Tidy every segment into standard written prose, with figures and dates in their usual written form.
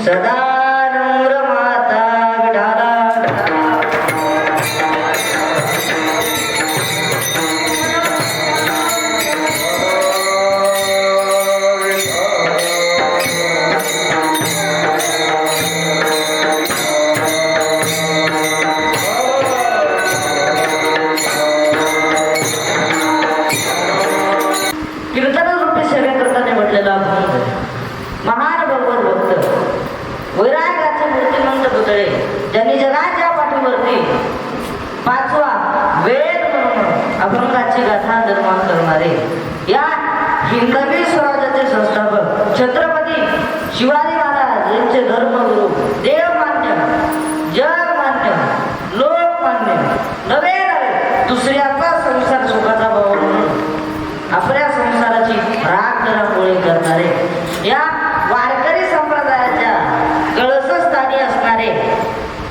सदा नम्र माता विठाला वरती पाचवा वेद म्हणून अभंगाची गाथा निर्माण करणारे या हिंदवी स्वराज्याचे संस्थापक छत्रपती शिवाजी महाराज यांचे धर्मगुरु देवमान्य जगमान्य लोकमान्य नवे दुसऱ्याचा संसार सुखाचा भाव म्हणून आपल्या संसाराची राखराखोळी करणारे या वारकरी संप्रदायाच्या कळसस्थानी असणारे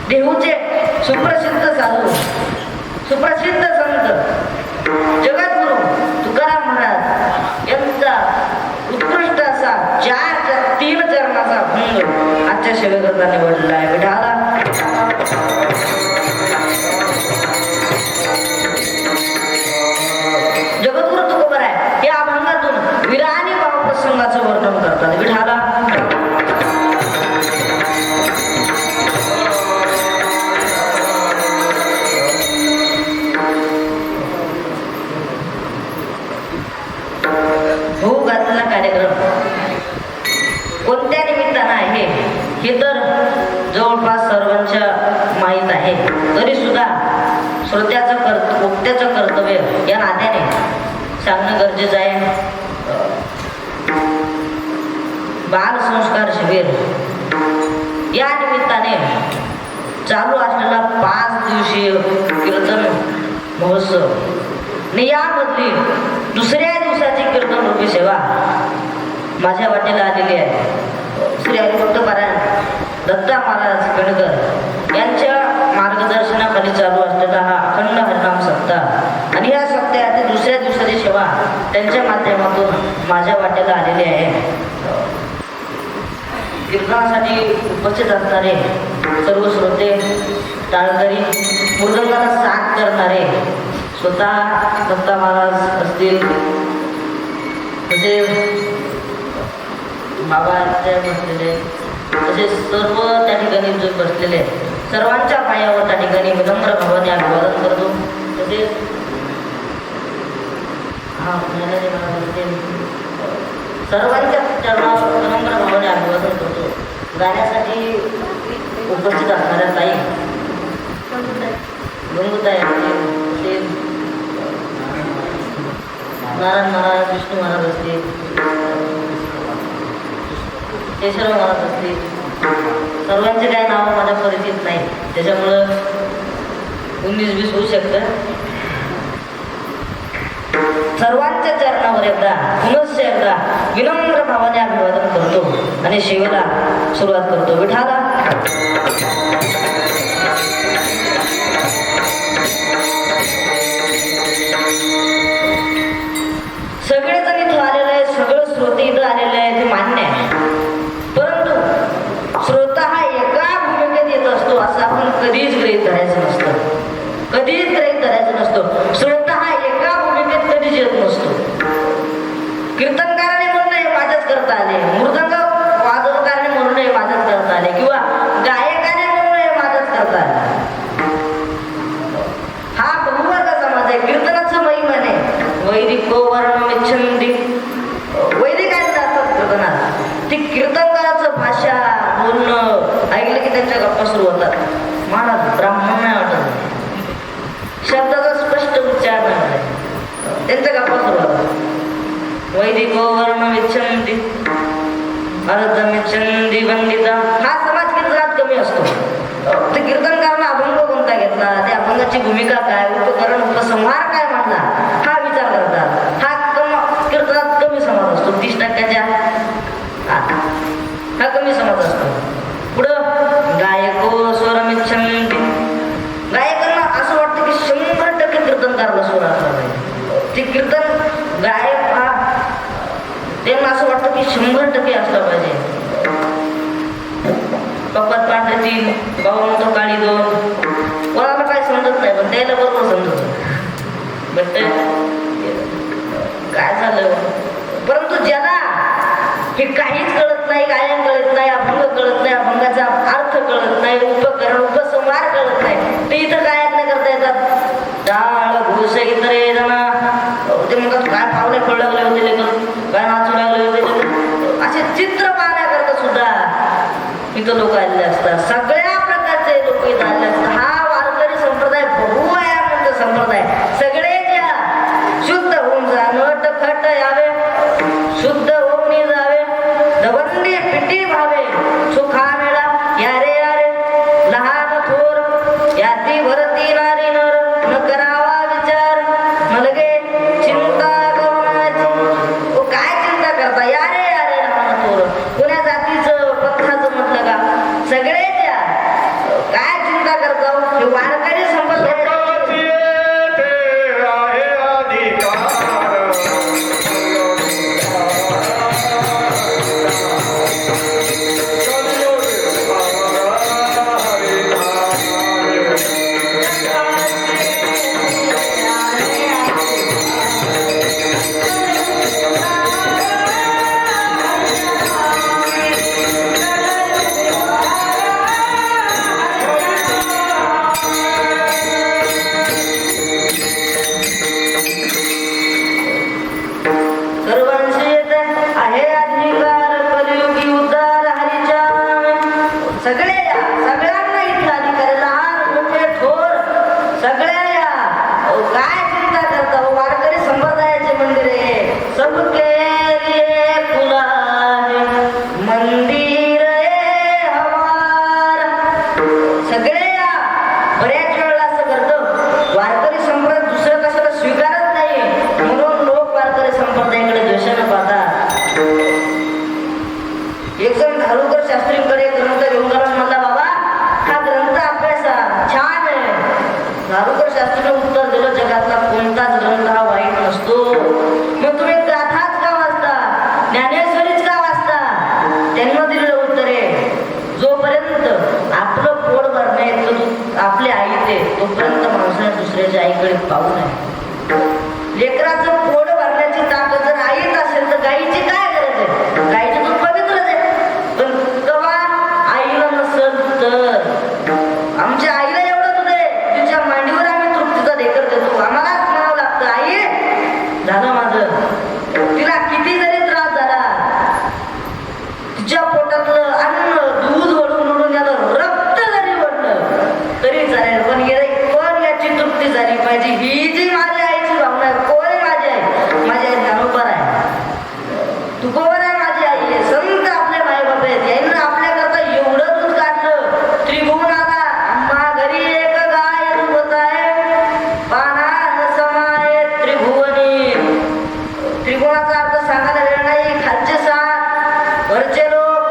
देहूचे सुप्रसिद्ध साधू सुप्रसिद्ध संत जगद्गुरु तुकाराम महाराज यांचा उत्कृष्ट असा तीन चरणाचा भंग आजच्या सेवेकरता निवडलेला आहे. विठाला जगद्गुरु तुकोबर आहे या अभंगातून विराणी भाव प्रसंगाचं वर्णन करतात. विठाला भोग घातलेला कार्यक्रम कोणत्या निमित्तानं आहे हे तर जवळपास सर्वांच्या माहीत आहे, तरी सुद्धा श्रोत्याचं वक्त्याचं कर्तव्य या नात्याने सांगणं गरजेचं आहे. बाल संस्कार शिबिर या निमित्ताने चालू असलेला 5 दिवसीय कीर्तन महोत्सव आणि यामधली दुसऱ्या दिवसाची कीर्तन रूपी सेवा माझ्या वाटेला आलेली आहे. श्री हरिभक्त पारायण दत्ता महाराज गणकर यांच्या मार्गदर्शनाखाली चालू असलेला हा अखंड हरिनाम सप्ताह आणि या सप्ताहाची दुसऱ्या दिवसाची सेवा त्यांच्या माध्यमातून माझ्या वाटेला आलेली आहे. कीर्तनासाठी उपस्थित असणारे सर्व श्रोते टाळकरी मृदंगाला साथ करणारे स्वतः दत्ता महाराज असतील तसेच बाबांच्या बसलेले तसेच सर्व त्या ठिकाणी जो बसलेले सर्वांच्या पायावर त्या ठिकाणी विनम्र भावाने अभिवादन करतो. तसेच सर्वांच्या चरणावर विनम्र भावाने अभिवादन करतो. गाण्यासाठी उपस्थित असणाऱ्या ताई गंगूताई असतील, नारायण महाराज विष्णू महाराज असतील, केशव महाराज असतील, सर्वांचे काही नाव माझ्या परिचित नाही त्याच्यामुळं 19-20 होऊ शकतं. सर्वांच्या चरणावर पुनश्च एकदा विनम्र भावाने अभिवादन करतो आणि सेवेला सुरुवात करतो. विठाला सगळेजण इथं आलेलं आहे, सगळं श्रोते इथं आलेलं आहे ते मान्य आहे, परंतु श्रोता हा एका भूमिकेत येत असतो असं आपण कधीच गृहीत धरायचं नसतं. कधीच गृहीत धरायचं नसतं. श्रोता हा एका भूमिकेत कधीच येत नसतो. कीर्तनकाराने म्हणून हे माझ्याच करता आले, मृदंग वादकाराने म्हणून हे माझ्याच करता आले किंवा गायकाने म्हणून हे माझ्याच करता आले. हा बहुवर्ग समाज आहे. कीर्तनाचं महिमान आहे. वैदिको वर्णमिच्छन्ति वैदिक आहेत असतात कीर्तनात. ती कीर्तनकाराचं भाषा बोलणं ऐकलं की त्यांच्या गप्पा सुरू होतात. मला ब्राह्मण नाही वाटत, शब्दाचा स्पष्ट उच्चार नाही होत, त्यांच्या गप्पा सुरू होतात. वैदिको वर्णमिच्छन्ति अर्धमिच्छन्ति वंदिता हा समाज कीर्तनात कमी असतो. ते कीर्तनकारांना अभंग कोणता घेतला, त्या अभंगाची भूमिका काय, उपकरण उपसंहार काय म्हणला हा विचार करतात. हा कीर्तनात कमी समाज असतो. 30% हा कमी समाज असतो. पुढं गायको स्वरमिच्छन्ति गायकांना असं वाटतं की 100% कीर्तनकाराला स्वर असला पाहिजे. ते कीर्तन गायक हा त्यांना असं वाटतं की 100% असला पाहिजे. पप्पात पांढरे 3 भाऊ म्हणतो काळी 2 कोणाला काय समजत नाही पण त्याला बरोबर समजत काय झालं. परंतु ज्याला हे काहीच कळत नाही, गायन कळत नाही, अभंग कळत नाही, अभंगाचा अर्थ कळत नाही, उपकरण उपसंहार कळत नाही, ते इथं गायन नाही करता येतात. टाळ घोष इतरे जणा ते म्हणतात काय पावले कळू लागले होते लेखन, काय नाचू लागले होते, असे चित्र पाहण्याकरता सुद्धा इथं लोक आलेले असतात. सगळ्या प्रकारचे लोक इथं आलेले असतात. हा जाती भरती नारी नर न करावा विचार मलगे चिंता करुणाची. ओ काय चिंता करता यारे यारे लहान थोर. कोण्या जातीचं पथाचं म्हटलं का सगळेच्या काय चिंता करता हे वारकरी संपत शास्त्रींकडे ग्रंथ घेऊन गेला. म्हणला बाबा हा ग्रंथ अभ्यासा छान आहे. धारुकर शास्त्रीने उत्तर दिलं जगातला कोणताच ग्रंथ हा वाईट नसतो. मग तुम्ही गाथाच का वाचता ज्ञानेश्वरीच का वाचता. त्यांना दिलेलं उत्तर आहे जोपर्यंत आपलं पोट भरणे आपले आई ते तोपर्यंत माणसाने दुसऱ्याच्या आईकडे पाहू नये. लेकराचं पोट भरण्याची ताकद जर आईत असेल तर गाईची काय गरज आहे. गाईचे दूध पवित्रच आहे. पण तेव्हा आईला नसेल तर आमच्या आईला एवढं दूध आहे तिच्या मांडीवर आम्ही तृप्तीचा ढेकर देतो. आम्हालाच म्हणावं लागतं आई झालं माझं. तिला किती जरी त्रास झाला तिच्या पोटातलं अन्न दूध ओढून ओढून यानं रक्त जरी ओढलं तरी चालेल. पण याची तृप्ती झाली पाहिजे. ही जी माझ्या आईची भावना आहे. कोण आहे माझी आई. माझी आई ज्ञानोबर आहे. तुकोबर आहे माझी आई आहे. संत आपले माय बाप आहेत. यांना आपल्याकरता एवढं दूध काढलं. त्रिभुवनाला आम्हा घरी एक गाय दुभत आहे पाना समाये त्रिभुवनी. त्रिभुवनाचा अर्थ सांगायला वेळ नाही. खालचे सात वरचे लोक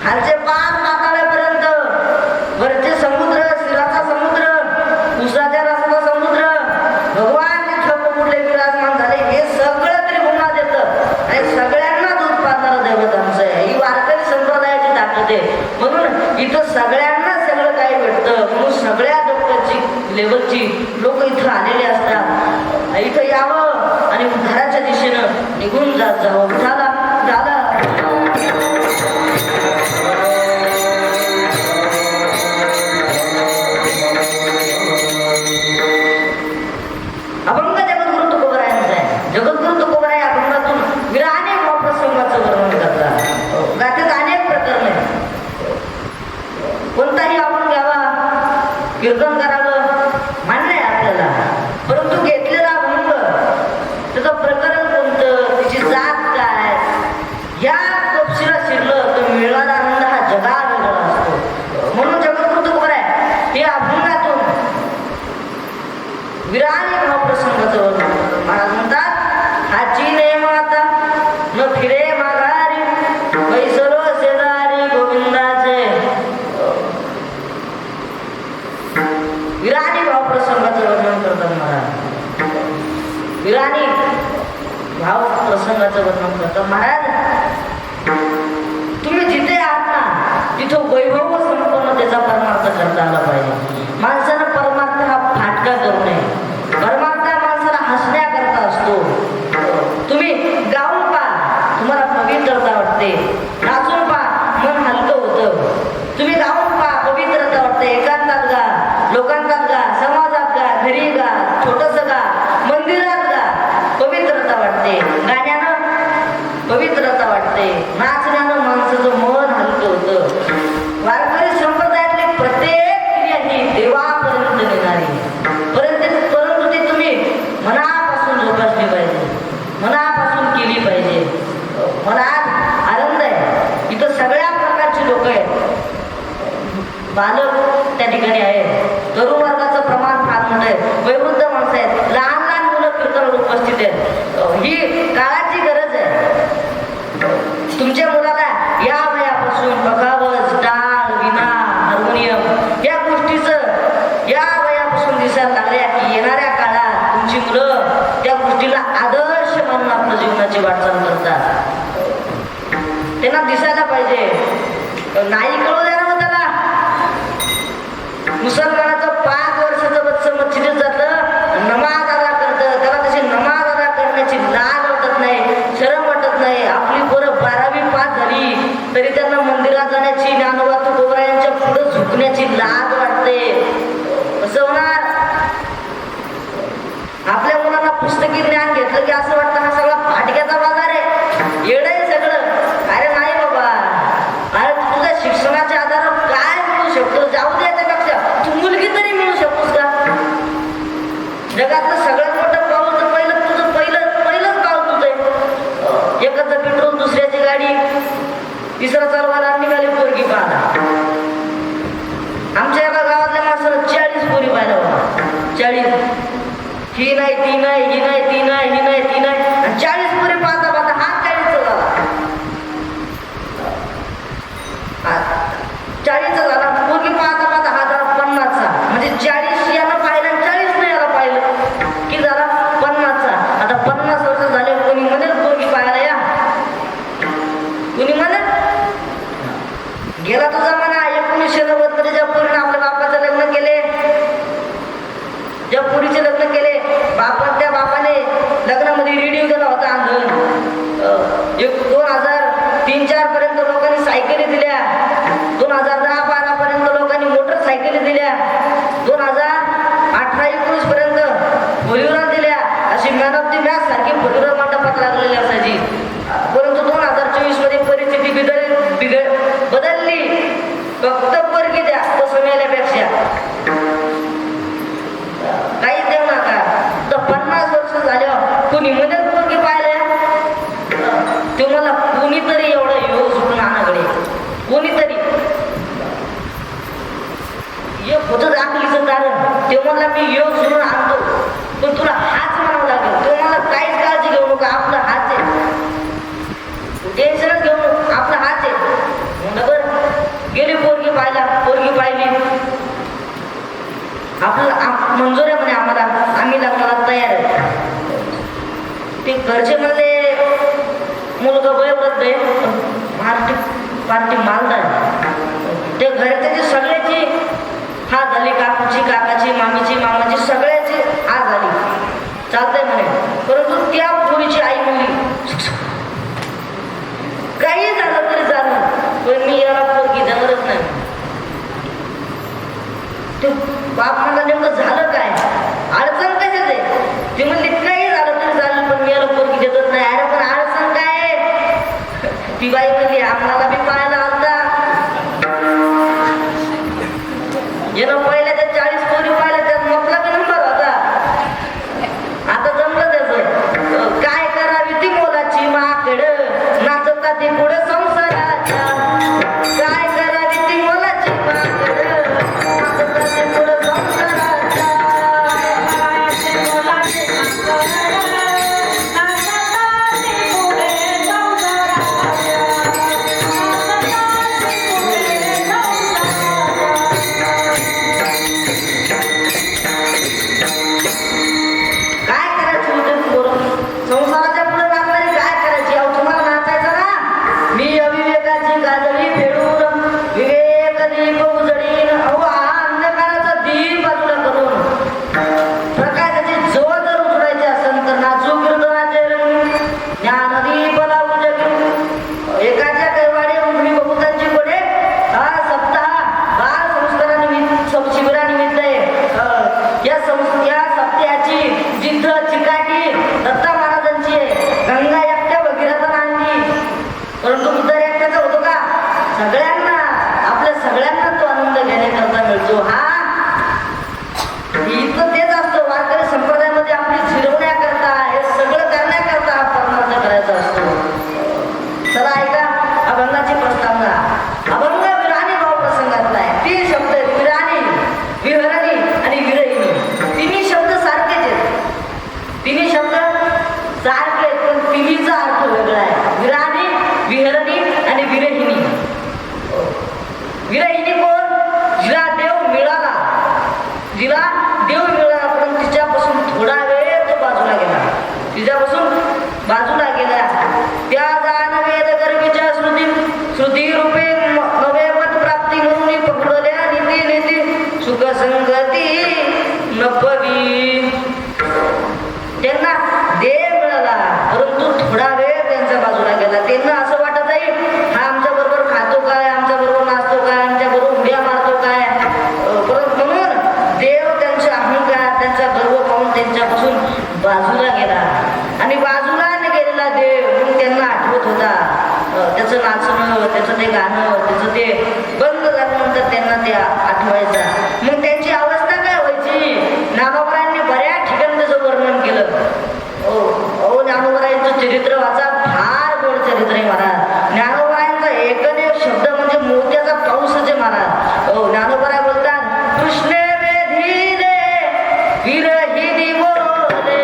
खालचे पाच पाताळापर्यंत वरचे समुद्र शिराचा समुद्र उसाच्या रसाचा समुद्र भगवान कुठले विराजमान झाले हे सगळं त्रिभुवनात येतं आणि सगळ्यांना दूध पाजणारं दैवत आमचं आहे. ही वारकरी संप्रदायाची ताकद आहे. म्हणून इथं सगळ्यांना सगळं काही भेटतं. म्हणून सगळ्या डॉक्टरची लेवलची लोक इथं आलेले असतात. इथं यावं आणि घराच्या दिशेनं निघून जावं. झाला अभंग जगद्गुरु तुकोबरायांचा आहे. जगद्गुरु तुकोबराय अभंगातून विराने भावप्रसंगाचं वर्णन करतात. गाथेत अनेक प्रकरण आहेत. कोणताही अभंग घ्यावा कीर्तन करावं मान्य आहे आपल्याला. परंतु घेतलेला अभंग त्याचं प्रकरण कोणतं त्याची जात काय या तपशिला शिरलं तर मिळणारा आनंद हा जगा वेगळा असतो. म्हणून जगद्गुरु तुकोबराय हे अभंगातून विराने भावप्रसंगाचं वर्णन. महाराज म्हणतात हाची ने माता न फिरे माघारी बैसलो शेजारी गोविंदाचे. विराने भावप्रसंगाचं वर्णन करतात महाराज. विराने भावप्रसंगाचं वर्णन करतात. महाराज तुम्ही जिथे आहात ना तिथं वैभव संपन्नतेचा परमार्थ करता आला पाहिजे. माणसानं परमार्थ हा फाटका करू नये. परमार्थ माणसाला हसण्याकरता असतो. तुम्ही गाऊन पहा तुम्हाला पवित्रता वाटते. नाचून पहा मन हलकं होतं. तुम्ही गाऊन पहा पवित्रता वाटते. एकांतात गा लोकांतात गा समाजात गा घरी गा छोटंसं गा मंदिरात गा पवित्रता वाटते. गाण्यानं पवित्रता वाटते. नाचण्यानं माणसाचं मन हलकं होतं. वारकरी संप्रदायातली प्रत्येक क्रिया ही देवापर्यंत नेणारी. परंतु ती तुम्ही मनापासून जोपासली पाहिजे. मनापासून केली पाहिजे. मनात आनंद आहे. इथं सगळ्या प्रकारची लोक आहेत. बालक त्या ठिकाणी आहे, तरुण वर्गाचं प्रमाण फार मोठं आहे, वयोवृद्ध माणसं आहेत, लहान लहान मुलं कीर्तनाला उपस्थित आहेत. ही काळाची गरज आहे. तुमच्या मुलाला या वयापासून बघावज, टाळ, विणा, हार्मोनियम या गोष्टीचं या वयापासून दिसायला लागल्या की येणाऱ्या काळात तुमची मुलं त्या गोष्टीला आदर्श मानून आपल्या जीवनाची वाटचाल करतात. त्यांना दिसायला पाहिजे. नाही कळू द्या ना त्याला. मुसलमानाचं 5 वर्षाचं बच्च मस्जिदीत जातं, नमाज अदा करतं, त्याला तशी नमाज अदा करण्याची लाज वाटत नाही, शरम वाटत नाही. आपली पोरं 12वी पास झाली तरी त्यांना मंदिरात जाण्याची, ज्ञानोबा तुकोबरा यांच्या पुढे झुकण्याची लाज वाटते. कसं होणार? आपल्या मुलांना पुस्तकी ज्ञान घेतलं की असं वाटतं हा सगळा फाटक्याचा बाजार आहे, येड आहे सगळं. अरे नाही बाबा, अरे तुझ्या शिक्षणाच्या आधारावर काय मिळू शकतो? जाऊ दे त्यापेक्षा तू मुलगी तरी मिळू शकतोस का? जगातलं सगळ्यात मोठं पाऊल तर पहिलंच पाऊल तुझं आहे. एकाचं पेट्रोल, दुसऱ्याची गाडी, तिसरा चालवायला निघाली पोरगी पाहता. आमच्या एका गावातल्या माणसाला 40 पोरी पाहिल्या होता. 40. ही नाही ती नाही, ही नाही ती नाही, ही नाही ती नाही, आणि 40 पोरी पाहता पाहता हा 40चा झाला. 40चा झाला. पोरगी पाहता पाहता हा झाला 50चा. म्हणजे 40 याला पाहिलं आणि 40 नाही याला पाहिलं की झाला 50चा. आता 50 वर्ष झाले, कोणी म्हणेल पोरगी पाहायला या, कोणी म्हणेल. गेला तो जमाना 1990 मध्ये ज्या पोरीने आपल्या बापाचं लग्न केले, ज्या पोरीचे लग्न केले, त्या बापाने लग्नामध्ये रेडिओ दिला होता आंधळ. 2003-04 पर्यंत लोकांनी सायकली दिल्या, 2010-12 पर्यंत लोकांनी मोटरसायकली दिल्या, 2018-19 पर्यंत फोरव्हीलर दिल्या. अशी मॅन ऑफ दी मॅच सारखी फोरव्हीलर मंडपात लागलेली असायची. परंतु 2024 मध्ये परिस्थिती बदलली. फक्त पोरगी द्या, तो समजल्यापेक्षा काहीच देऊ नका. तर 50 वर्ष झाल्यावर कोणी मध्ये पोरगी पाहिलं, तुम्हाला कोणीतरी एवढा योग सुटून आणाकडे, कोणीतरी एक होतं दाखलीचं कारण. ते मला मी योग सुटून आणतो, पण तुला हाच म्हणावं लागेल. तुम्हाला काहीच काळजी घेऊ नका, आपला हाच आहे. टेन्शनच घेऊ नका, आपला हाच आहे. बरं गेली पोरगी पाहिला, पोरगी पाहिली, आपल्याला मंजूर आहे म्हणे आम्हाला, आम्ही लग्नाला तयार आहे. ते घरचे म्हणले मुलगा वयोवृद्ध आहे, पार्टी मालदार. ते घरच्याची सगळ्याची हा झाली, काकाची, मामीची, मामाची, सगळ्याची हा झाली, चालतंय म्हणे. परंतु त्या पोरीची आई म्हणली काही झालं तरी झालं, पण मी याला पोरगी देणारच नाही. ते बाप मला नेमकं झालं काय, अडचण कशात आहे? ती म्हणली काही झालं तरी झालं, पण मी याला पोरगी देतच नाही. अरे पण अडचण काय आहे? ती बाई म्हणली आम्हाला बी पाहायला आलता, यानं पहिल्या त्या 40 पोरी पाहिल्या, त्यात मपला बी नंबर होता. आता जमलं त्याचं. काय करावी ती मोलाची माकड, नाचता ती पुढे संसाराच्या. काय करावी ती मोलाची माकड, नाचता ती पुढे संसाराच्या. मिळाला, जिला देव मिळाला, पण तिच्यापासून थोडा वेळ तो बाजूला गेला, तिच्यापासून बाजूला गेला. त्या जाण वेद गर्भीच्या श्रुती रूपे नवे मत प्राप्ती म्हणून पकडल्या नीती नीती सुख संगती नपवी. त्यांना देव मिळाला, परंतु थोडा वेळ त्यांच्या बाजूला गेला. त्यांना असं वाटत आहे, हा आमच्या बरोबर खातो काय, आमच्या बरोबर नाचतो काय, आमच्या बरोबर उड्या मारतो काय. म्हणून देव त्यांचा अहंकार, त्यांचा गर्व पाहून त्यांच्यापासून बाजूला गेला. आणि बाजूला गेलेला देव मग त्यांना आठवत होता, त्याचं नाचणं, त्याचं ते गाणं, त्याचं ते बंद झाल्यानंतर त्यांना ते आठवायचा. मग त्यांची अवस्था काय व्हायची. ज्ञानोबांनी बऱ्याच ठिकाणी त्याचं वर्णन केलं. ज्ञानोबांचं चरित्र वाचा, फार गोड चरित्र आहे महाराज. ज्ञानोबांचा एकमेव शब्द म्हणजे मोत्याचा पाऊसच आहे महाराज. ज्ञानोबा बोलतात, कृष्णे वेधीले विरहिनी बोले,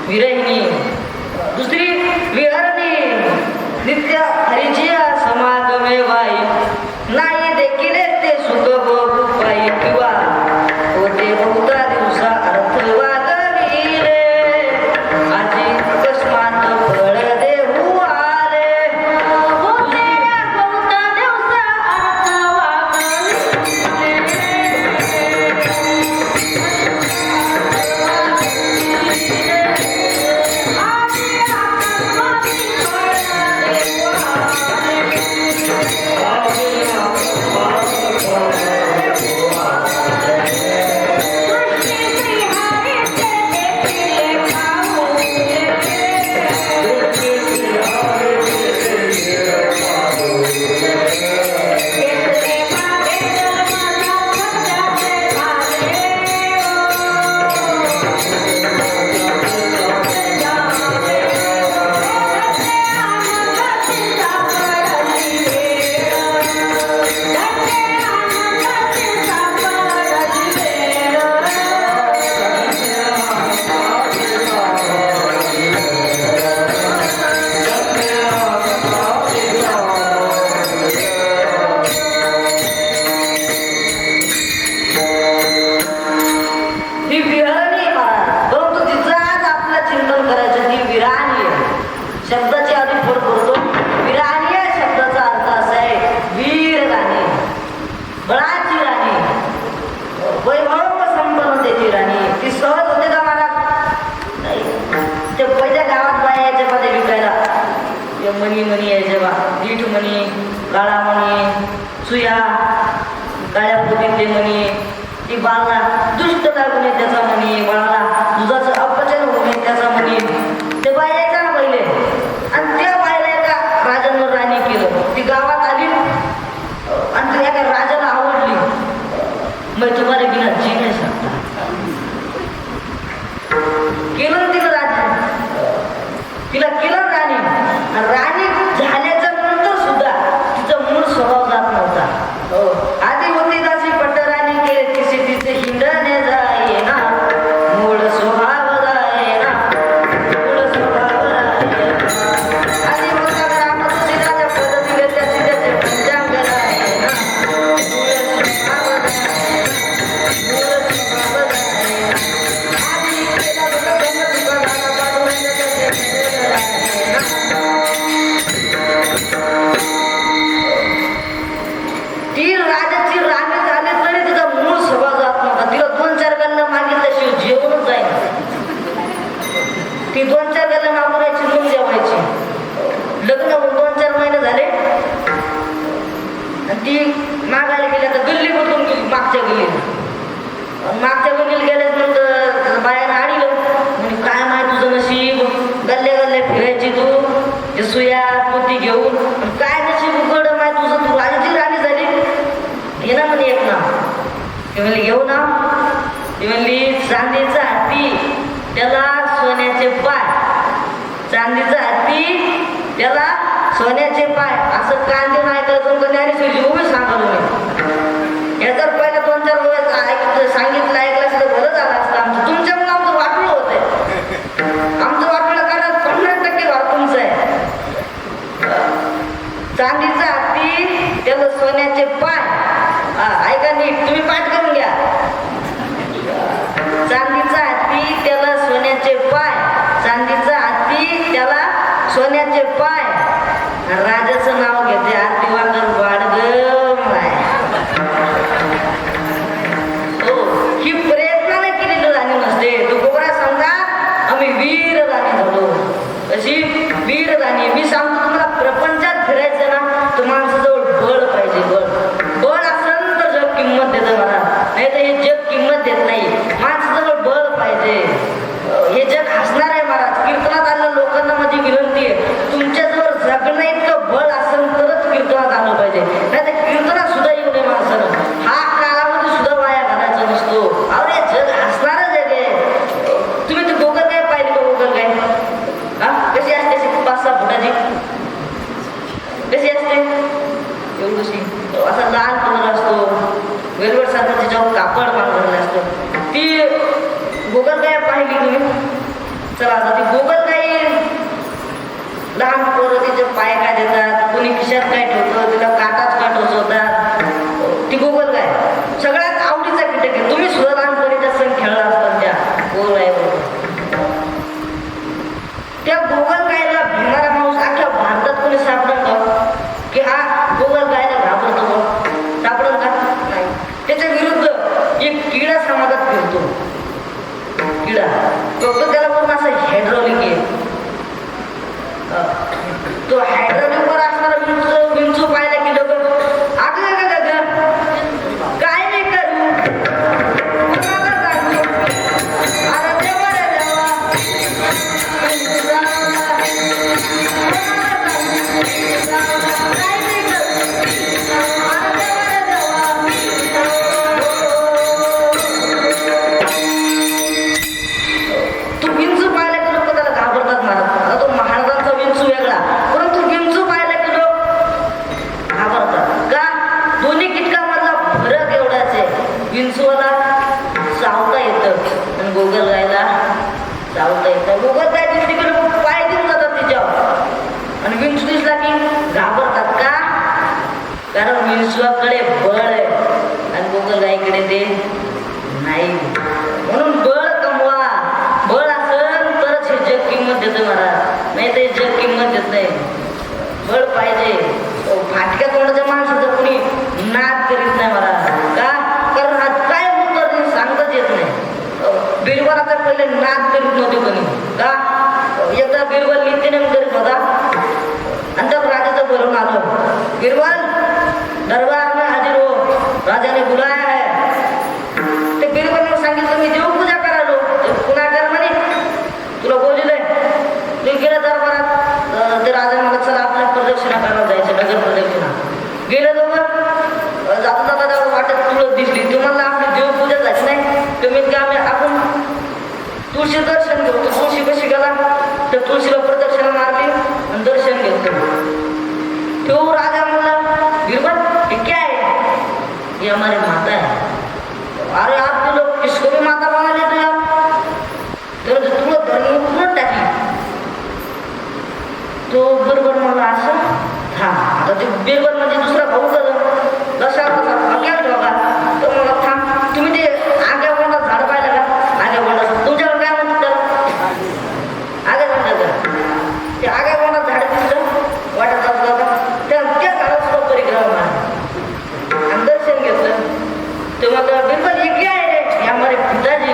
विरहिणी. दुसरी विहरणी, नित्य हरिजिया समागमे वाई, नाही देखील ते सुख भोगू पायी, किंवा होते बहुता दिवसा अर्थ वागविले, आजी अकस्मात फळ देऊ आले, होते बहुता दिवसा अर्थ वागविले. शब्दाची आधी फोड करतो. विराणी या शब्दाचा अर्थ असा आहे, वीर राणी, बळाची राणी, वैभव संपन्नतेची राणी. ती सहज होते का मला नाही. ते पहिल्या गावात बाया यायच्या मध्ये विकायला, मणी मणी यायचे बा, दीठ मणी, काळा मणी, सुया, काळ्या पोटीतले मणी. ती बाळला दुष्ट लागू नये त्याचा मणी, बाळाला दुधाचं अपचन होऊ नये त्याचा मणी. ते बाया यायचा ना पहिले, आणि त्या बायला एका राजांवर राणी केलं. ती गावात आली आणि ती एका राजाला आवडली. मग तुम्हाला बिना जी नाही सांगता केलं तिला राजा, तिला केलं राणी. राणी झाल्याच्या नंतर सुद्धा तिचा मूळ स्वभाव जात नव्हता. आधी होती दासी पट्टराणी केले, तिचे तिचे हिंडणे जाये ना, मूळ स्वभाव जाये ना. मागच्या बघील गेलेच मग बायानं आडीलं म्हणजे काय माहिती तुझं नशीब गल्ले गल्ले फिरायची तू ते सुया पोती घेऊन काय नशीब उघड माहिती तुझं तू राजाची राणी झाली हे ना म्हणे एक ना ते म्हणले घेऊ ना ती म्हणली चांदीचा हत्ती त्याला सोन्याचे पाय चांदीचा हत्ती त्याला सोन्याचे पाय असं कांदे नाही करतो ज्ञानेश्वरी उभी सांगतो मी या जर पहिल्या 2-4 वेळेस सांगितलं ऐकलं असं बरं झालं असतं आमचं तुमच्यामुळे आमचं वाटलं होतंय आमचं वाटलं कारण 50% भाग तुमचं आहे चांदीचा हत्ती त्याला सोन्याचे पाय ऐका नीट तुम्ही पाठ करून घ्या चांदीचा हत्ती त्याला सोन्याचे पाय चांदीचा हत्ती त्याला सोन्याचे पाय राजाचं नाव घेते आरती वाकर बाळग हो ही प्रयत्नाने केलेली राणी नसते तो गोबरा समजा आम्ही वीर राणी झालो अशी वीर राणी मी सांगतो तुम्हाला प्रपंचात फिरायचं ना तर माणसाजवळ बळ पाहिजे बळ असेल तर जग किंमत देतं मला नाही तर हे जग किंमत देत नाही माणसाजवळ बळ पाहिजे हे जग हसणार आहे महाराज कीर्तनात आलेल्या लोकांना माझी विनंती आहे तुमच्याजवळ जगणं इतकं बळ असेल तरच कीर्तनात आलं पाहिजे नाही तर कीर्तनात सुद्धा येऊ नये माणसानं हा काळामध्ये सुद्धा वाया घालायचा नसतो अरे जग हसणारं जग आहे तुम्ही ते गोगल काय पाहिली का गोगल काय हा कशी असते 5-6 फुटाची कशी असते एवढीशी असा लाल कलर असतो वेलवेट सारखं त्याच्यावर कापड बांधलेलं असतं ती गोगल काय पाहिली तुम्ही चला आता ती गोगल काय लहान पोरं तिचे पाय काय देतात कोणी खिशात काय ठेवतं तिला काटाच का टोचवतात ती गोगल काय सगळ्यात आवडीचा कीटक आहे तुम्ही सुद्धा लहानपणीच्या सण खेळला असतात त्या गोल आहे त्या गोगल गायला भिणारा माणूस अख्ख्या भारतात कोणी सापडत का की हा गोगल गायला घाबरतो बघ सापडत का नाही त्याच्या विरुद्ध एक किडा समाजात फिरतो किडा फक्त त्याला पूर्ण असं हायड्रॉलिक आहे तो हायड्रॉलिक वर असणारा विंचू पाहिला की लोक काय नाही करू अरे देवा रे तू विंचू पाहिला की लोक त्याला घाबरतात महाराज तो महाराजांचा विंचू वेगळा परंतु विंचू पाहिला की लोक घाबरतात का दोन्ही कीटकामधला फरक एवढाच आहे विंचूला चावता येतं आणि गोगल गायला चावता येतं गोगल गाय दिसली की लोक पाय देऊन जातात तिच्यावर आणि विंचू दिसला की घाबरतात का कारण विंचूकडे बळ आहे आणि गोगल गायकडे ते नाही म्हणून बळ कमवा बळ असेल तरच हे जग किंमत देतं महाराज नाही तर जग किंमत देत नाही बळ पाहिजे फाटक्या तोंडाच्या माणसाचं कोणी नाद करीत नाही महाराज का कारण आज काय होतं सांगताच येत नाही बिरबलाचा पहिले नाद करीत नव्हते कोणी का एकदा बिरबल नित्यनेम करीत होता आणि त्या राजाचं बोलवून आलं बिरबल दरबार में हाजिर हो राजा ने बुलाया है ते बिरबलने सांगितलं मी देवपूजा करायलो पुन्हा कर म्हणे तुला बोललेलं आहे ते गेलं दरबारात ते राजा मला चला आपल्या प्रदक्षिणा करायला जायचं नगर प्रदक्षिणा गेलं दोघं जाता जाता वाटत तुळस दिसली तुम्हाला आपली देवपूजा झाली नाही कमीत कमी आपण तुळशी दर्शन घेऊ तुळशी कशी गेला तर तुळशीला प्रदक्षिणा मारली आणि दर्शन घेतलं तो राजा म्हणला बिरबल ये क्या है ये हमारी माता है अरे आप तो लोग किसको भी माता बना लेते हैं आप तो तुला धर्म पूर्ण टाकली तो बिरबल म्हणला असं हा आता ते बिरबल म्हणजे दुसरा भाऊ कसा अज्ञान ठेवा तो मला थांब तुम्ही ते आग्या बोंडा झाड पाहिलं का आग्या बोंडा तुमच्याकडे काय म्हणतात आग्या बोंडाचं ते आग्या बोंडा झाड दिसलं वाटत असलं त्या झाडात सुद्धा परिक्रमा आणि दर्शन घेतलं तो मग बिरबल ये क्या है रे हमारे पिताजी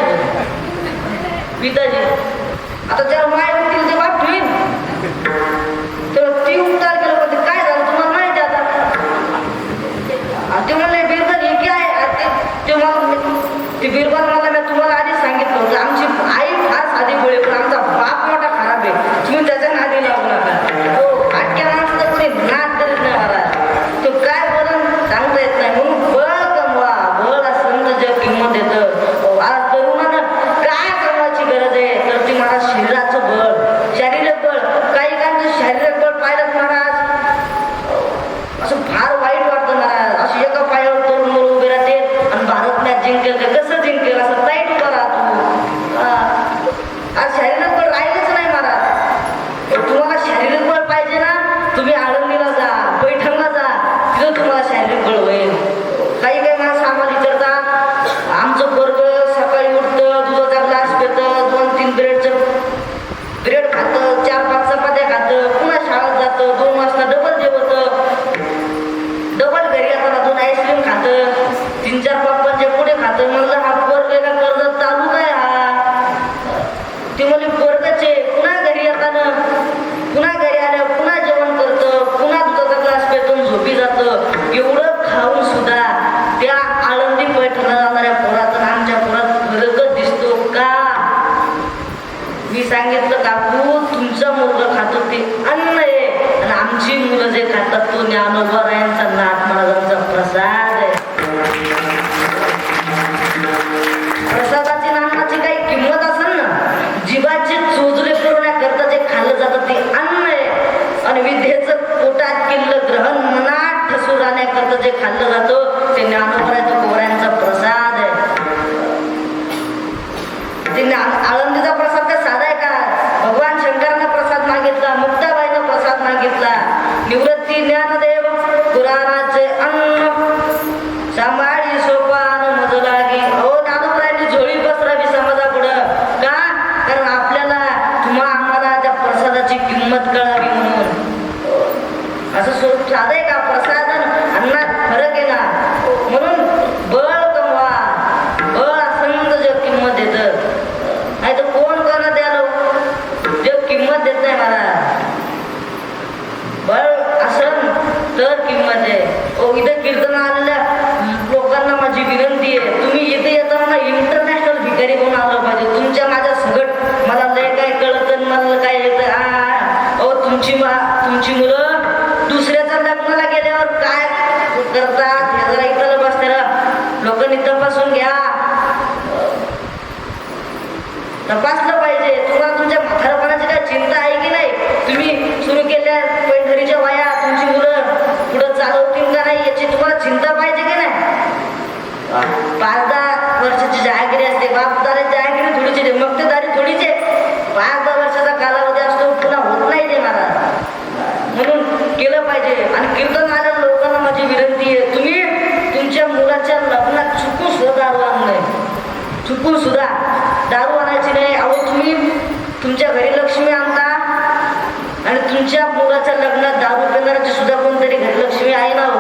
सांगितलं काकू तुमचा मुलगा खातो ते अन्न आहे आणि आमची मुलं जे खातात तो ज्ञानोबारायांचा नाथ महाराजांचा प्रसाद आहे. प्रसादाची नामाची काही किंमत असेल ना, जीवाचे चोचले पुरवण्याकरता जे खाल्लं जातं ते अन्न आहे आणि विद्येचं पोटात किल्लं ग्रहण मनात ठसून राहण्याकरता जे खाल्लं जातं ते ज्ञानोबारायांच्या कोऱ्यांचा प्रसाद आहे. ते आळंदीचा प्रसाद काय साधा आहे का? भगवान शंकरांना प्रसाद मागितला, मुक्ताबाईनं प्रसाद मागितला, निवृत्ती ज्ञानदेव पुराणाचे अन्न सांभाळी सोपान मज लागी. अहो ज्ञानोबारायांनी झोळी पसरावी समाजापुढं का? कारण आपल्याला आम्हाला त्या प्रसादाची किंमत कळावी म्हणून. असं स्वरूप साधं आहे का? प्रसाद अन्नात फरक आहे ना. म्हणून बळ कमवा, बळ असंत जग किंमत देत नाही तर कोण करणं द्यालो जग किंमत देत नाही. मला बळ असन तर किंमत आहे. इथं कीर्तन आलेल्या लोकांना माझी विनंती आहे, तुम्ही इथे येताना इंटरनॅशनल भिकारी म्हणून आलं पाहिजे. तुमच्या माझ्या सगळं मला लय काय कळतं, मला काय येतं. तुमची मुलं दुसऱ्याच्या लग्नाला गेल्यावर काय करतात हे जरा इथं बसते ना, लोकांनी तपासून घ्या. तपासलं पाहिजे. तुम्हाला तुमच्या म्हातारपणाची काय चिंता आहे की नाही? तुम्ही सुरू केल्या पैठणीच्या वया तुमची मुलं पुढे चालवतील का नाही याची तुम्हाला चिंता पाहिजे की नाही? 5-10 वर्षाची जागिरी असते, बापदारी जागिरी थोडीची, मक्तेदारी थोडीचे. 5-10 वर्षाचा कालावधी असतो, पुन्हा होत नाही ते मला. म्हणून केलं पाहिजे. आणि कीर्तन आलेल्या लोकांना माझी विनंती आहे, तुम्ही तुमच्या मुलाच्या लग्नात चुकून सुद्धा दारू आणू नये. चुकून सुद्धा दारू आणायची नाही. अहो तुम्ही तुमच्या घरी लक्ष्मी आणता आणि तुमच्या मुलाच्या लग्नात दारू पिणाऱ्याची सुद्धा कोणतरी घरी लक्ष्मी आहे ना हो.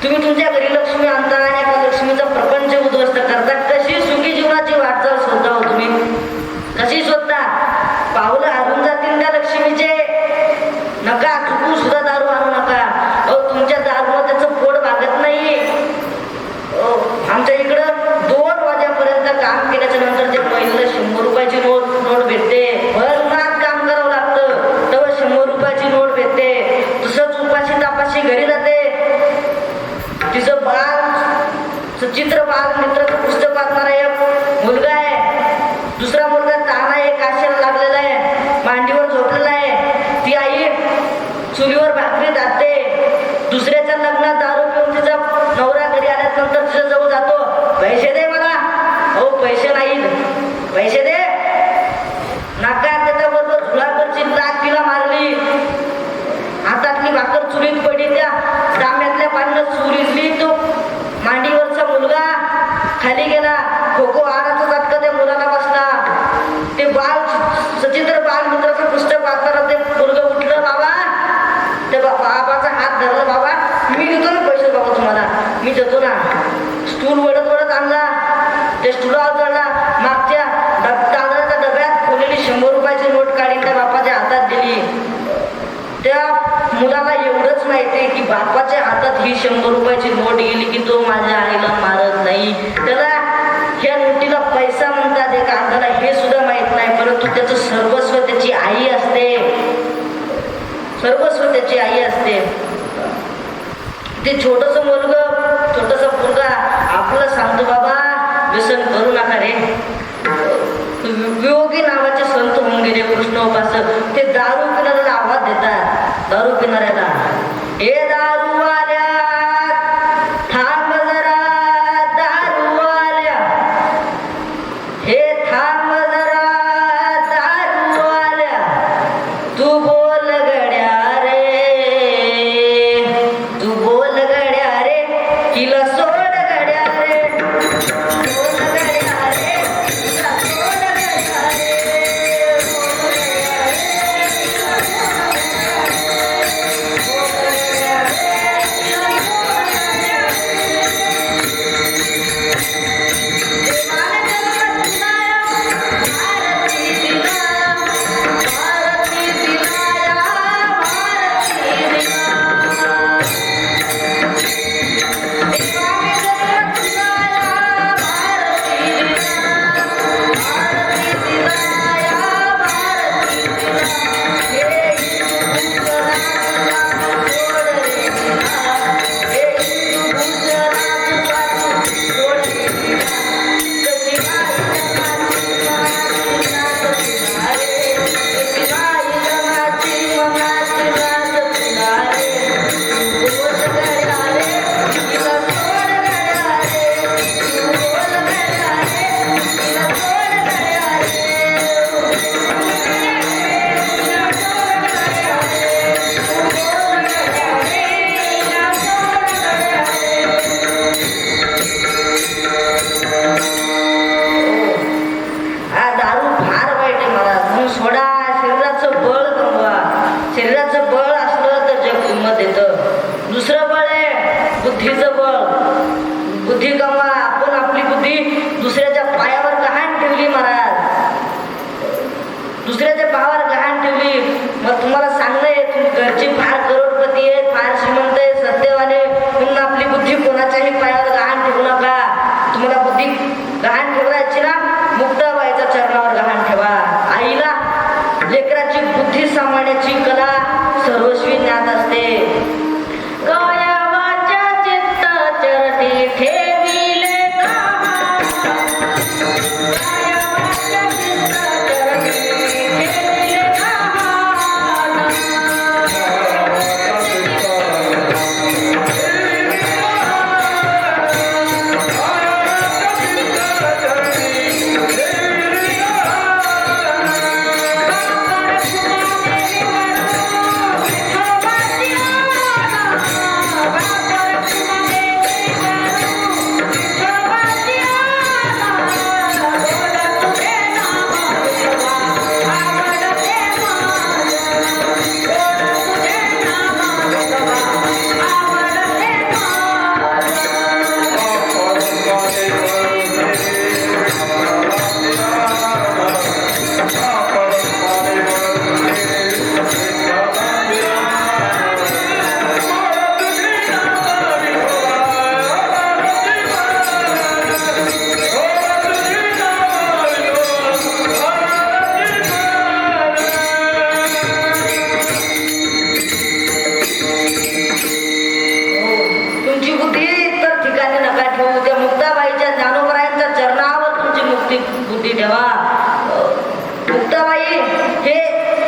तुम्ही तुमच्या घरी लक्ष्मी आणता आणि एका लक्ष्मीचा प्रपंच उद्ध्वस्त करता. कशी सुखी जीवनाची वाटचाल शोधता हो तुम्ही? कशी शोधता? पावलं हरून जातील त्या लक्ष्मीचे. नका चुकून सुद्धा दारू आणू नका. तुमच्या दारूला त्याचं पोट भागत नाही. आमच्या इकडं 2 वाजेपर्यंत काम केल्याच्या नंतर ते पहिलं 100 रुपयाची नोट भेटते. भर उन्हात काम करावं लागतं तेव्हा 100 रुपयाची नोट भेटते. तसंच उपाशी तापाशी घरी जाते. तिचं बाल सचित्र बाल मित्राचं पुस्तक वाचणारा एक मुलगा आहे, दुसरा मुलगा ताना एक काशीला लागलेला आहे, मांडीवर झोपलेला आहे. ती आई चुलीवर भाकरी दाबते. दुसऱ्याच्या लग्नात दारू पिऊन तिचा नवरा घरी आल्यानंतर तिच्या जवळ जातो, पैसे दे मला. हो पैसे नाहीत, पैसे दे. नाकात त्याच्याबरोबर झुलावरची लाट तिला मारली. हातातली भाकर चुलीत पडली, त्या डांब्यातल्या पाण्यात चुलीतली. तो मांडीवरचा मुलगा खाली गेला. खो-खो हाराचा झटका त्या मुलाला बसला. ते बाल सचित्र बाल मित्राचं पुस्तक वाचताना ते मुलगा उठलं. बाबा त्या बाबाचा हात धरला. बाबा मी देतो ना पैसे बाबा तुम्हाला, मी देतो ना. स्टूल वडत वडत आणला, त्या स्टूलावर चढला. मागच्या तांदळाच्या डब्यात खोलेली 100 रुपयाची नोट काढून त्या बापाच्या हातात दिली. त्या मुलाला एवढंच माहिती की बापाच्या हातात ही 100 रुपयाची नोट गेली की तो माझ्या आईला मारत नाही. त्याला ह्या नोटीला पैसा म्हणतात एका अर्थाला हे सुद्धा माहित नाही. परंतु त्याचं सर्वस्व त्याची आई असते, सर्वस्व त्याची आई असते. ते छोटस मुलगा आपलं सांगतो, बाबा व्यसन करू नका रे. वियोगी नावाचे संत होऊन गेले कृष्ण उपासक. ते दारू पिणाऱ्याला आवाज देतात, दारू पिणाऱ्याला, हे दारूवाल्या थांब जरा, दारूवाल्या हे थांब जरा, दारूवाल्या तू बोल गड्या रे, तू बोल गड्या रे, तिला सोड गड्या रे, सोड गड्या रे, तिला सोड गड्या रे, बोल तुम्हाला बुद्धी गहाण ठेवायची ना, मुक्ताबाईच्या चरणावर गहाण ठेवा. आईला लेकराची बुद्धी सांभाळण्याची कला सर्वस्वी ज्ञात असते. काया वाचा चित्त चरणी ठेविले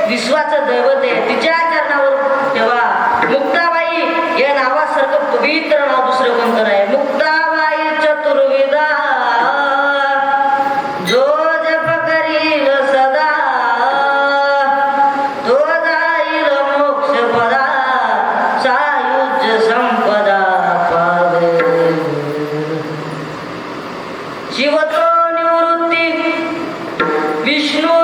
विश्वाचं दैवत आहे, तिच्या चरणावर ठेवा. मुक्ताबाई या नावासारखं पवित्र नाव दुसरं कोणतं नाही. मुक्ताबाई चतुर्विदा जो जप करील सदा तो जाईल मोक्ष पदा सायुज्य संपदा पावे. शिवतो निवृत्ती विष्णू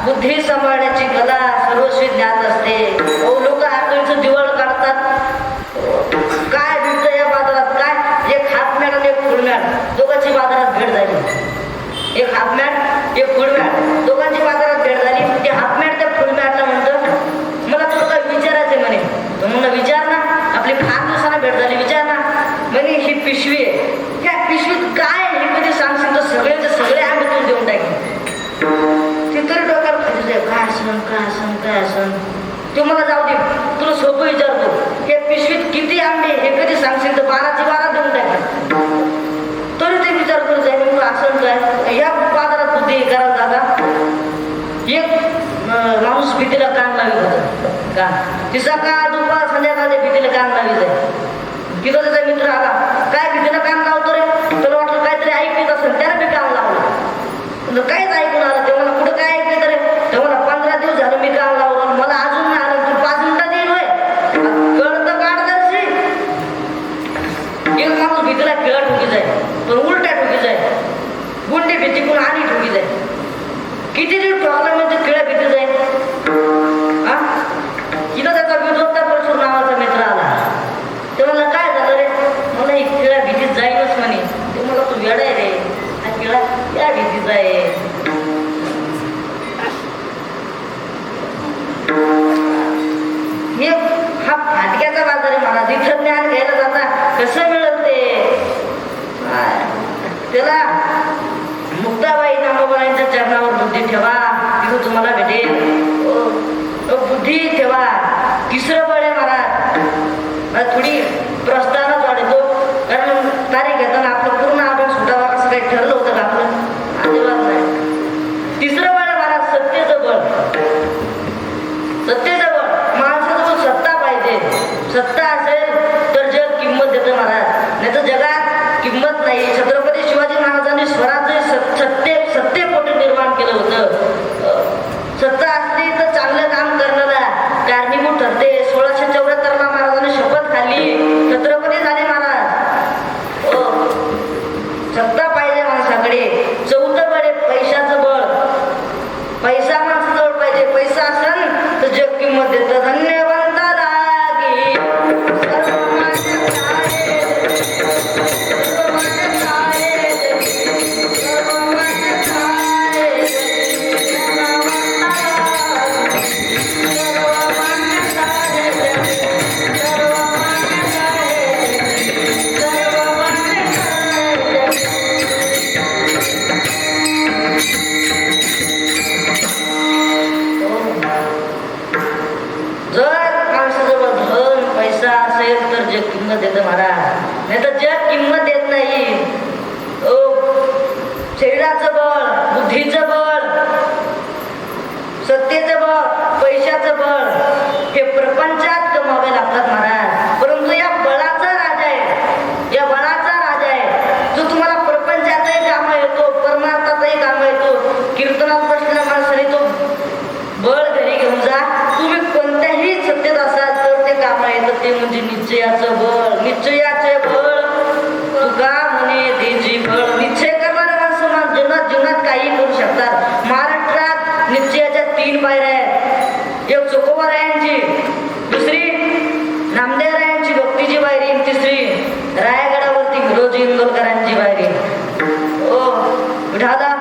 बुद्धी सांभाळण्याची कला सर्वस्वी ज्ञात असते. लोक आकळीचं दिवळ काढतात. काय भेटतं या बाजारात? काय एक हातमॅट आणि एक फुलमॅट दोघांची बाजारात भेट झाली. एक हातमॅट एक फुलमॅट दोघांची बाजारात भेट झाली. ते हातमॅट त्या फुलमॅटला म्हणतं मला तुला काही विचारायचं म्हणे. तो म्हणलं विचार ना. आपली फार दिवसांना भेट झाली, विचार ना. म्हणे ही पिशवी आहे, त्या पिशवीत काय हे कधी सांगशील तर सगळे आम्ही तुला देऊन टाकेन. तरी डोक्यावर काय असन ते मला जाऊ दे, तुला सोपं विचारतो. हे पिशवीत किती आंबे हे कधी सांगशील तर 12चे 12 देऊन टाका. तरी ते विचार करू जाईल असं काय. या बाजारात बुद्धी करा दादा. एक माणूस भीतीला कान लावित होता. का तिचा का दुपार संध्याकाळी भीतीला कान लावित आहे. तिथं त्याचा मित्र आला, काय भीतीला कान लावतो रे? त्याला वाटलं काहीतरी ऐकत असेल, त्याला मी कान लावलं. काहीच ऐकून आलं. ते मला कुठं काय ऐकत रे? ते मला 15 दिवस झालं मी कान लावलं, मला अजून नाही आलं. तू 5 मिनिटात येईल होय? कळतं काढदर्शी. एक माणूस भीतीला खेळा ठोकी जाय, पण उलट्या ठोकी जाय. गुंडी भीती पण आणि ठोकी जाय. किती दिवस ठोकला म्हणजे खेळा भीती जाय. हा तिथं त्याचा विरोध परशुर नावाचा मित्र आला. ते मला काय झालं रे? मला ही खेळा भीतीत जाईनच म्हणे. ते मला तू वेडा आहे रे, हा खेळा या भीतीचा आहे. हे हा फाटक्याचा बाजार आहे. मला जिथं ज्ञान घ्यायला जाता कसं मिळत ते? त्याला मुक्ताबाई नामाबाईंच्या चरणावर बुद्धी ठेवा, तिथं तुम्हाला भेटेल. बुद्धी ठेवा. तिसरं बळ आहे मला थोडी प्रस्तावनाच वाढतो, कारण तारीख घेताना आपलं पूर्ण आपण सुटावा असं काही ठरलं होतं का आपलं? अजिबात नाही. तिसरं बळ आहे मला सत्तेचं बळ. येतं महाराज, नाही तर जग किंमत देत नाही. ओ शरीराचं बळ, बुद्धीचं बळ, सत्तेचं बळ, पैशाचं बळ हे प्रपंचात कमावे लागतात महाराज. परंतु या बळाचा राजा आहे, या बळाचा राजा आहे जो तुम्हाला प्रपंचातही कामा येतो, परमार्थातही कामा येतो. कीर्तनात बसलेल्या माणसाने तो बळ घरी घेऊन जा. तुम्ही कोणत्याही सत्तेत असाल तर ते कामा येतं. ते म्हणजे निश्चयाचं बळ. निश्चयाचे बळ तुका म्हणे देजी बळ. निश्चय करणारे माणसं जीवनात काही करू शकतात. महाराष्ट्रात निश्चयाच्या 3 पायऱ्या आहेत. एक चोकोबारायांची, दुसरी नामदेवरायांची भक्तीची पायरी, तिसरी रायगडावरती विरोजी इंदोरकरांची पायरी. ओ विठाला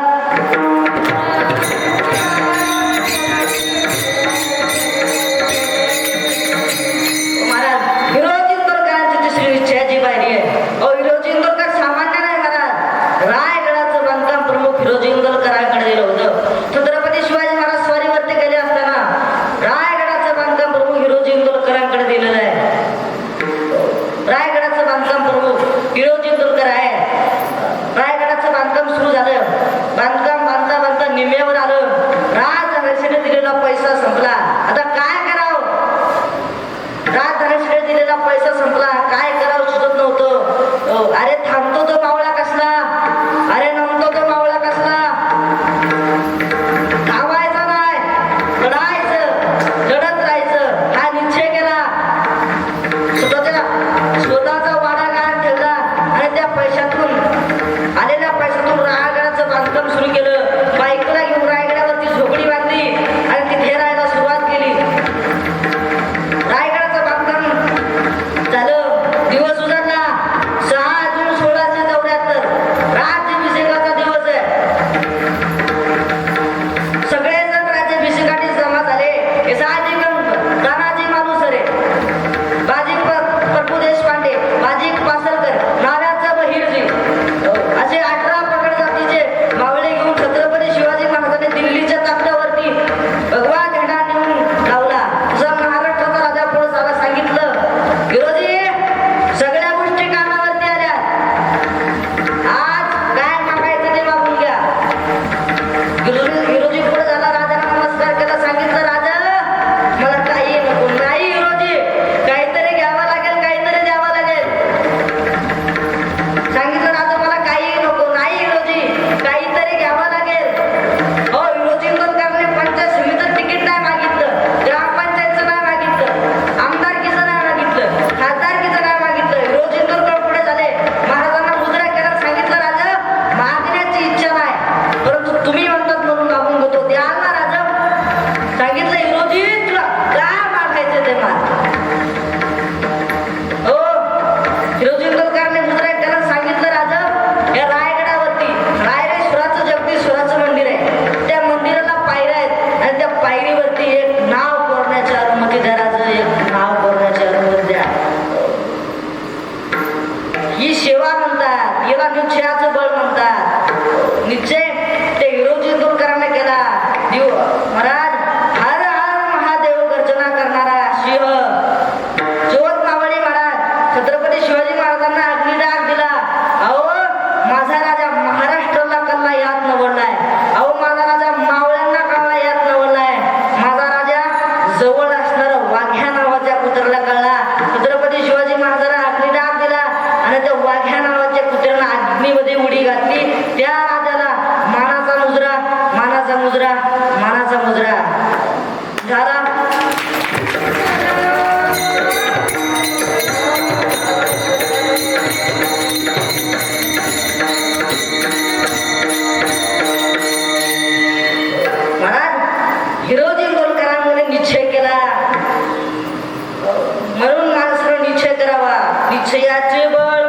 निश्चयाचे बळ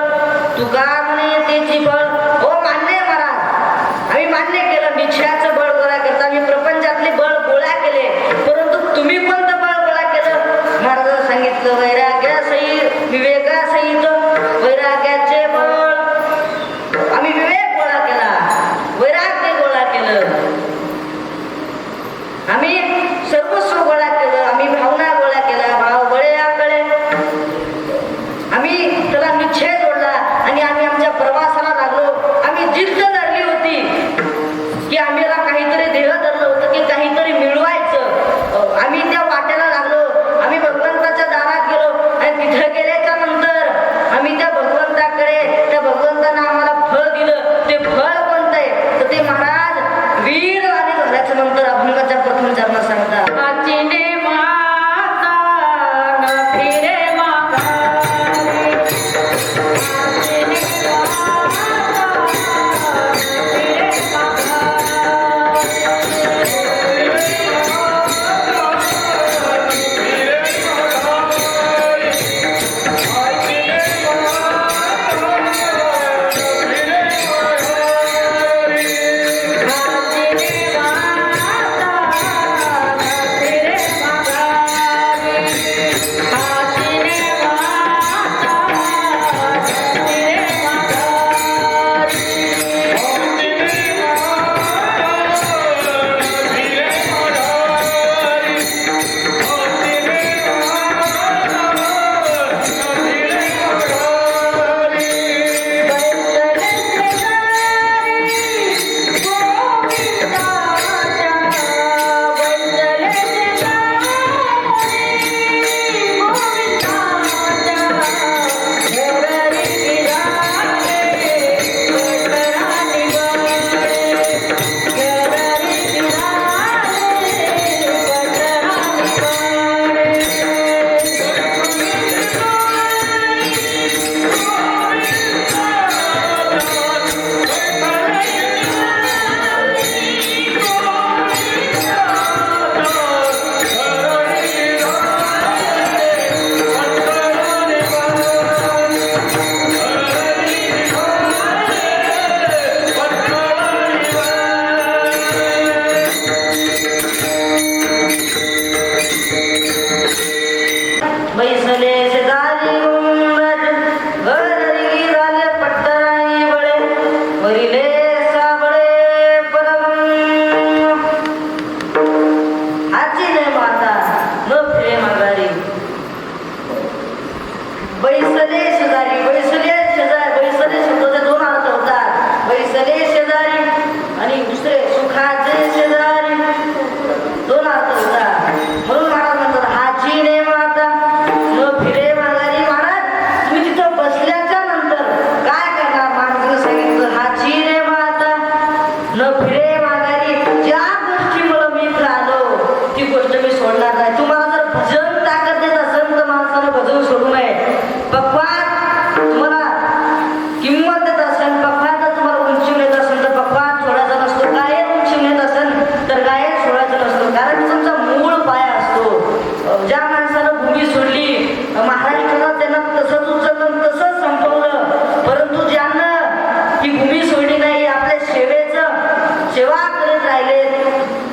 तुका म्हणे तेची बळ. हो मान्य आहे महाराज, आम्ही मान्य केलं निश्चयाचं बळ गोळा करता, आम्ही प्रपंचातले बळ गोळा केले, परंतु तुम्ही बैसले शेजारी, बैसले शेजारी, बैसले शब्दाचे दोन अर्थ होतात. बैसले शेजारी आणि दुसरे सुखाचे शेजारी, दोन अर्थ होतात. म्हणून महाराज म्हणतात हाची ने माता न फिरे माघारी. महाराज तुम्ही तिथं बसल्याच्या नंतर काय करणार? माणसानं सांगितलं हाची ने माता न फिरे माघारी. ज्या गोष्टीमुळे मी इथं आलो ती गोष्ट मी सोडणार नाही. तुम्हाला जर भजन ताकद देत असेल तर माणसानं भजन सोडू नये. पक्वात तुम्हाला किंमत देत असेल, पक्वात जर तुम्हाला उंची नेत असेल तर पक्वात सोडायचा नसतो. गायन उंची नेत असेल तर गायन सोडायचं नसतो. कारण तुमचा मूळ पाया असतो. ज्या माणसानं भूमी सोडली महाराष्ट्राला त्यांना तसंच उचललं तसंच संपवलं. परंतु ज्यांना ही भूमी सोडली नाही, आपल्या सेवेचं सेवा करत राहिले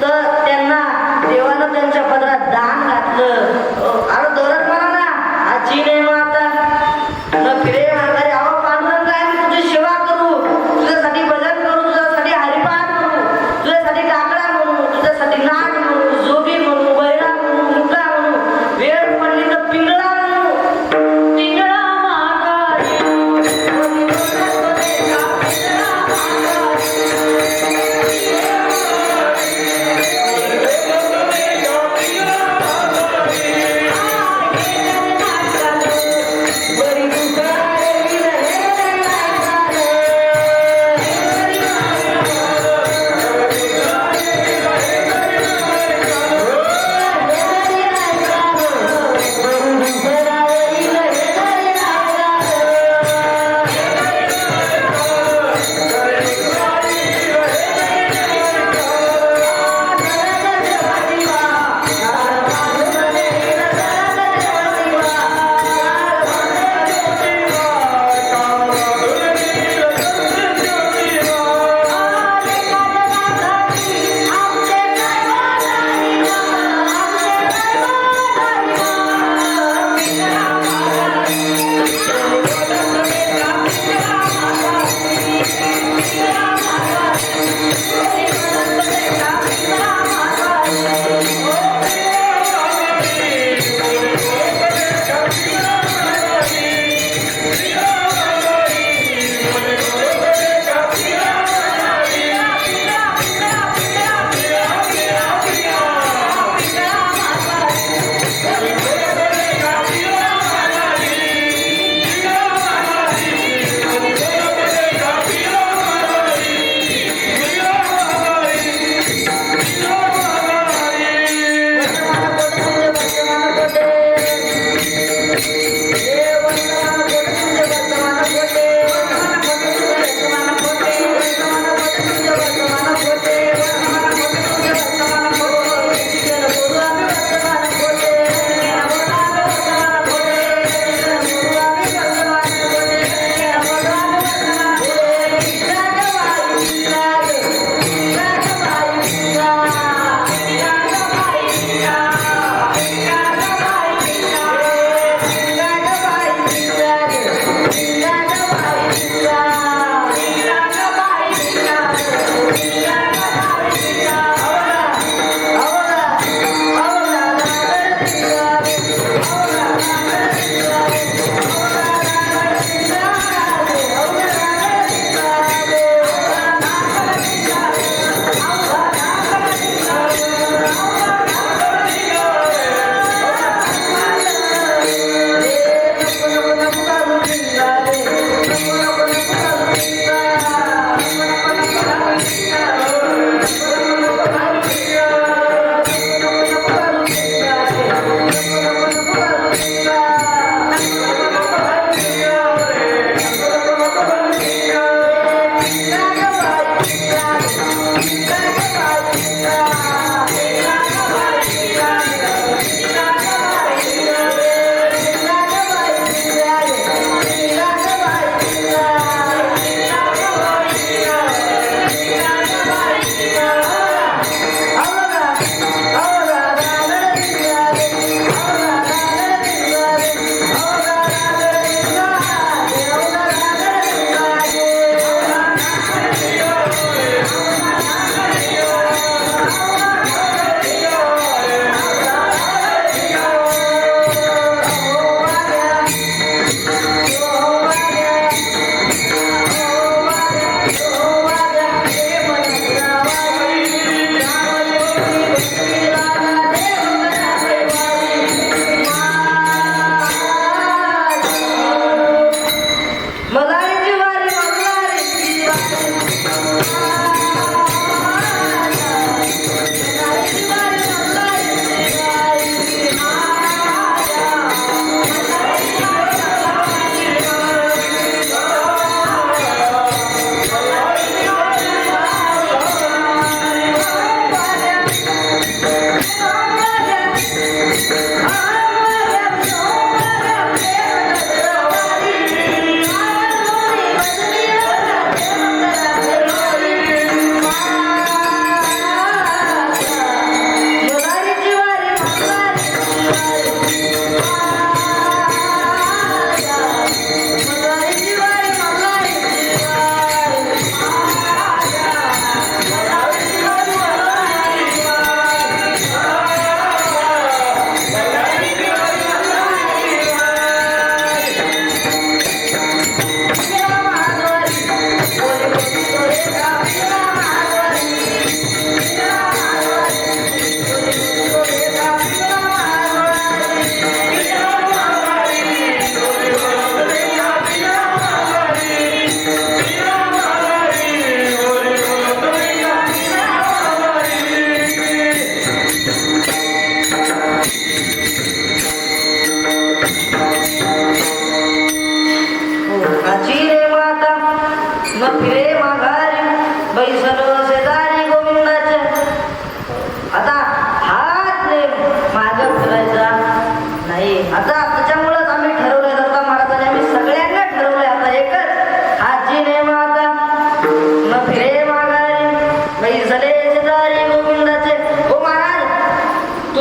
तर त्यांना देवानं त्यांच्या पदरात दान घातलं.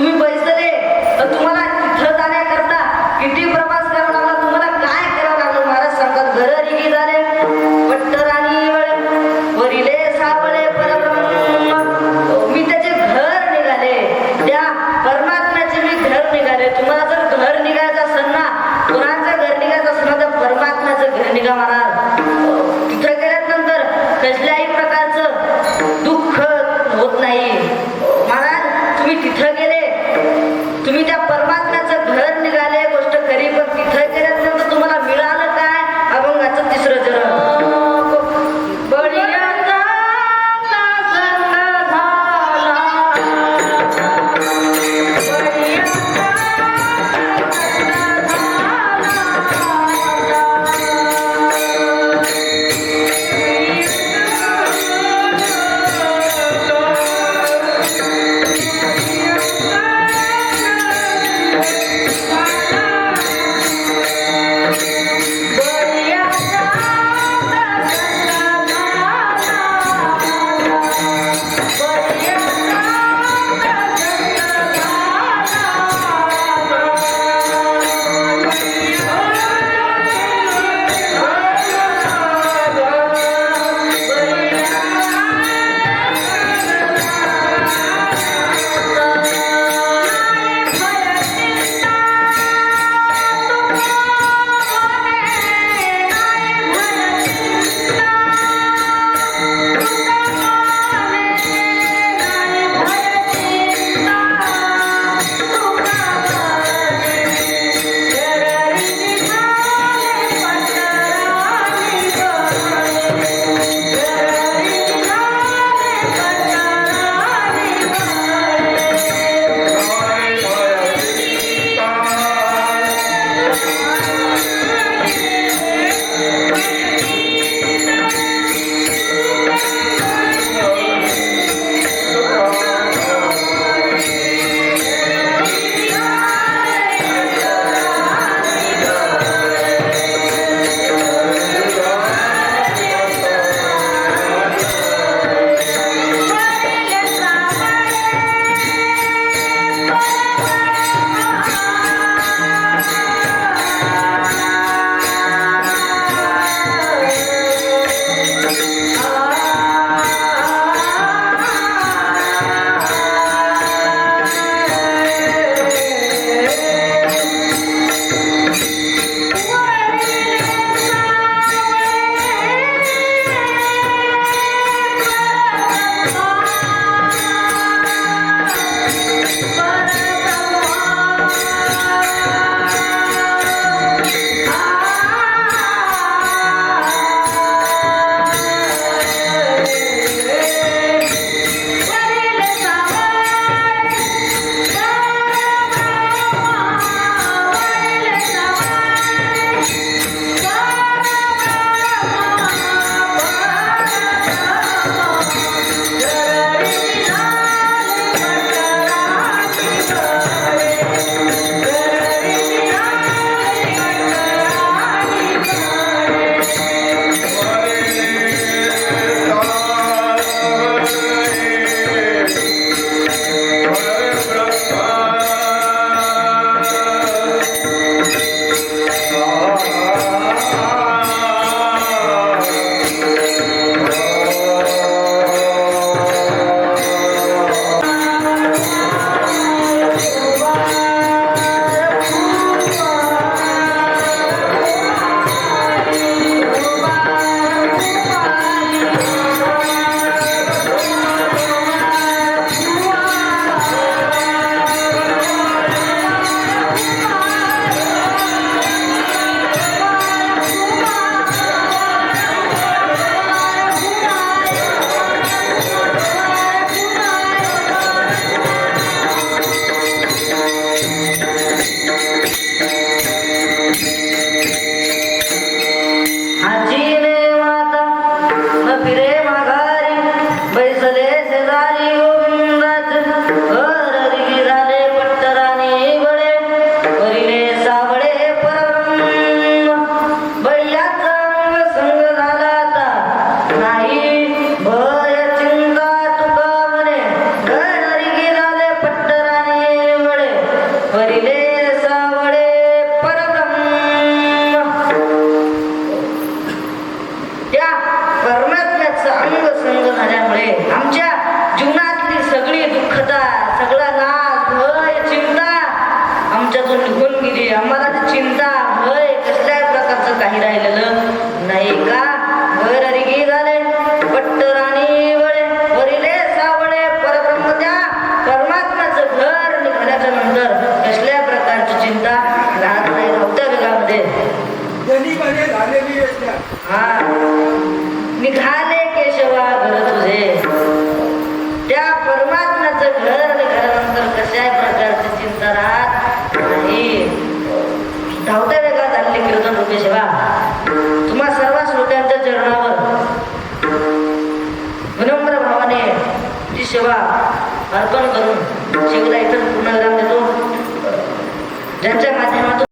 तुम्ही बैसले तर तुम्हाला तिथं जाण्याकरता किती प्रवास करावा लागला, तुम्हाला काय करावं लागलं महाराज सांगतात. घर रिगी झाले पट्टराणी वळे वरिले सावळे परब्रह्म. मी त्याचे घर निघाले, त्या परमात्म्याचे मी घर निघाले. तुम्हाला जर घर निघायचं असेल ना, कुणाचं घर निघायचं असेल ना, तर परमात्म्याचं घर निघा महाराज. तिथं गेल्यानंतर कसल्याही प्रकारचं दुःख होत नाही महाराज. तुम्ही तिथं गेले, तुम्ही त्या परमात्म्याचं घर निघाले, गोष्ट खरी. पण तिथं गेल्यानंतर तुम्हाला मिळालं काय? अभंगाचं तिसरं चरण. Bye. वरिले सावळे परब्रह्म. त्या परमात्म्याचा अंग संग झाल्यामुळे आमच्या जीवनातली सगळी दुःखता, सगळा नाश, भय, चिंता आमच्यातून निघून गेली. आम्हाला ती चिंता, भय कसल्याही प्रकारचं काही राहिलेलं नाही का. घर रिगी झाले पट्ट राणी वळे वरिले सावळे परब्रह्म. त्या परमात्म्याचं घर निघाल्याच्या नंतर कसल्या प्रकारची चिंता राहत नाही. नव्हत्या वेगामध्ये हा निघाले केशवा घर तुझे. त्या परमात्म्याचं घर निघाल्यानंतर कशाही प्रकारची चिंता राहत नाही. धावत्या वेगात झालेले कीर्तन रूपे सेवा तुम्हा सर्व श्रोत्यांच्या चरणावर विनम्र भावाने ती सेवा अर्पण करून सेवेला इथं पूर्ण विराम देतो. ज्यांच्या माध्यमातून